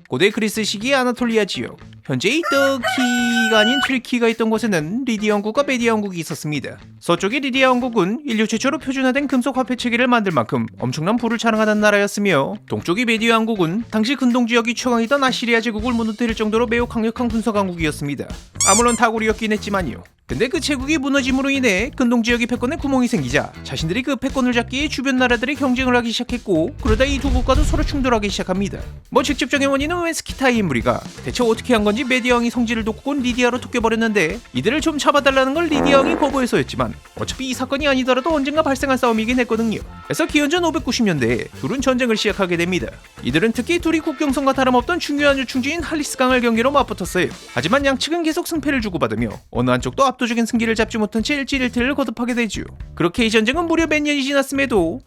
고대 그리스 시기 아나톨리아 지역, 현재 터키가 아닌 튀르키가 있던 곳에는 리디아 왕국과 메디아 왕국이 있었습니다. 서쪽의 리디아 왕국은 인류 최초로 표준화된 금속 화폐 체계를 만들 만큼 엄청난 부를 자랑하는 나라였으며, 동쪽의 메디아 왕국은 당시 근동 지역이 최강이던 아시리아 제국을 무너뜨릴 정도로 매우 강력한 군사 강국이었습니다. 아무런 다굴이었긴 했지만요. 근데 그 제국이 무너짐으로 인해 근동 지역의 패권에 구멍이 생기자 자신들이 그 패권을 잡기 위해 주변 나라들이 경쟁을 하기 시작했고, 그러다 이 두 국가도 서로 충돌하기 시작합니다. 직접적인 원인은 웬 스키타이의 무리가 대체 어떻게 한 건지 메디아 왕이 성질을 돋구고 리디아로 토껴버렸는데, 이들을 좀 잡아달라는 걸 리디아 왕이 거부해서였지만 어차피 이 사건이 아니더라도 언젠가 발생할 싸움이긴 했거든요. 그래서 기원전 590년대에 둘은 전쟁을 시작하게 됩니다. 이들은 특히 둘이 국경선과 다름없던 중요한 요충지인 할리스강을 경계로 맞붙었어요. 하지만 양측은 계속 승패를 주고받으며 어느 한쪽도 압도적인 승기를 잡지 못한 채 일til을 거듭하게 되죠. 그렇게 이 전쟁은 무려 몇 년이 지났음에도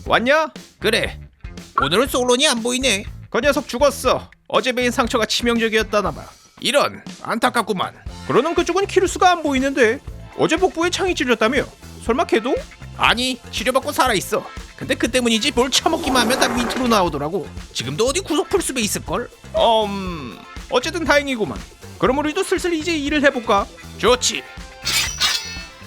왔냐? 그래. 오늘은 솔론이 안 보이네. 그 녀석 죽었어. 어제 베인 상처가 치명적이었다나봐. 이런, 안타깝구만. 그러는 그쪽은 키루스가 안 보이는데 어제 복부에 창이 찔렸다며? 설마 걔도? 아니, 치료받고 살아있어. 근데 그 때문이지 뭘 처먹기만 하면 다 밑으로 나오더라고. 지금도 어디 구석 풀숲에 있을걸? 어쨌든 다행이구만. 그럼 우리도 슬슬 이제 일을 해볼까? 좋지.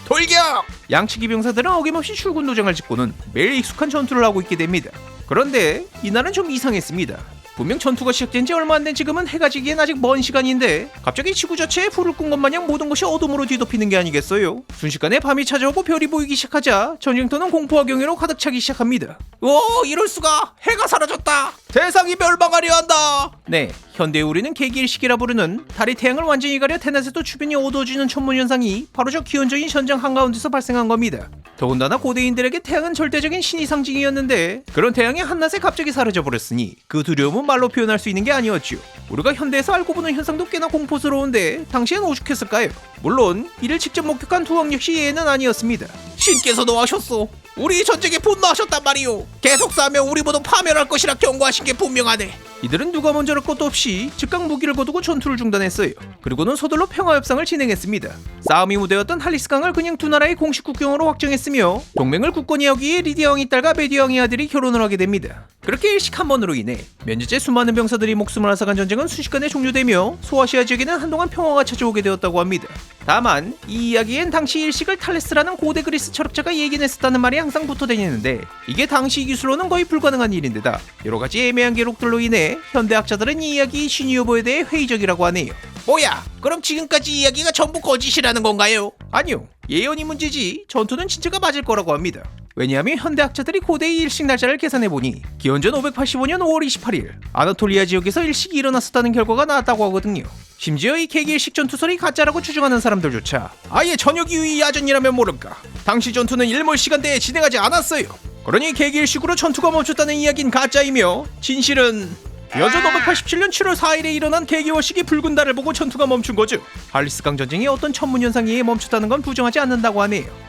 돌격! 양측 병사들은 어김없이 출근 도장을 짚고는 매일 익숙한 전투를 하고 있게 됩니다. 그런데 이날은 좀 이상했습니다. 분명 전투가 시작된 지 얼마 안 된 지금은 해가 지기엔 아직 먼 시간인데 갑자기 지구 자체에 불을 끈 것 마냥 모든 것이 어둠으로 뒤덮이는 게 아니겠어요? 순식간에 밤이 찾아오고 별이 보이기 시작하자 전쟁터는 공포와 경외로 가득 차기 시작합니다. 이럴수가! 해가 사라졌다! 세상이 멸망하려 한다! 네, 현대에 우리는 개기일식이라 부르는 달이 태양을 완전히 가려 태낮에도 주변이 어두워지는 천문현상이 바로 저 기원적인 전쟁 한가운데서 발생한 겁니다. 더군다나 고대인들에게 태양은 절대적인 신의 상징이었는데, 그런 태양이 한낮에 갑자기 사라져버렸으니 그 두려움은 말로 표현할 수 있는 게 아니었죠. 우리가 현대에서 알고 보는 현상도 꽤나 공포스러운데 당시엔 오죽했을까요? 물론 이를 직접 목격한 두 왕 역시 예외는 아니었습니다. 신께서도 하셨소. 우리 전쟁에 분노하셨단 말이오. 계속 싸우면 우리 모두 파멸할 것이라 경고하신 게 분명하네. 이들은 누가 먼저랄 것도 없이 즉각 무기를 거두고 전투를 중단했어요. 그리고는 서둘러 평화협상을 진행했습니다. 싸움이 무대였던 할리스강을 그냥 두 나라의 공식 국경으로 확정했으며, 동맹을 굳건히 하기 위해 리디아 왕의 딸과 메디아 왕의 아들이 결혼을 하게 됩니다. 그렇게 일식 한 번으로 인해 몇 년째 수많은 병사들이 목숨을 앗아간 전쟁은 순식간에 종료되며 소아시아 지역에는 한동안 평화가 찾아오게 되었다고 합니다. 다만 이 이야기엔 당시 일식을 탈레스라는 고대 그리스 철학자가 예견했었다는 말이 항상 붙어다니는데, 이게 당시 기술로는 거의 불가능한 일인데다 여러가지 애매한 기록들로 인해 현대학자들은 이 이야기 신의 여부에 대해 회의적이라고 하네요. 뭐야? 그럼 지금까지 이야기가 전부 거짓이라는 건가요? 아니요, 예언이 문제지 전투는 진짜가 맞을 거라고 합니다. 왜냐하면 현대학자들이 고대의 일식 날짜를 계산해보니 기원전 585년 5월 28일 아나톨리아 지역에서 일식이 일어났었다는 결과가 나왔다고 하거든요. 심지어 이 개기일식 전투설이 가짜라고 추정하는 사람들조차 아예 저녁 이후의 야전이라면 모를까, 당시 전투는 일몰 시간대에 진행하지 않았어요. 그러니 개기일식으로 전투가 멈췄다는 이야기는 가짜이며, 진실은 기원전 587년 7월 4일에 일어난 개기월식이 붉은 달을 보고 전투가 멈춘 거죠. 할리스강 전쟁이 어떤 천문현상에 의해 멈췄다는 건 부정하지 않는다고 하네요.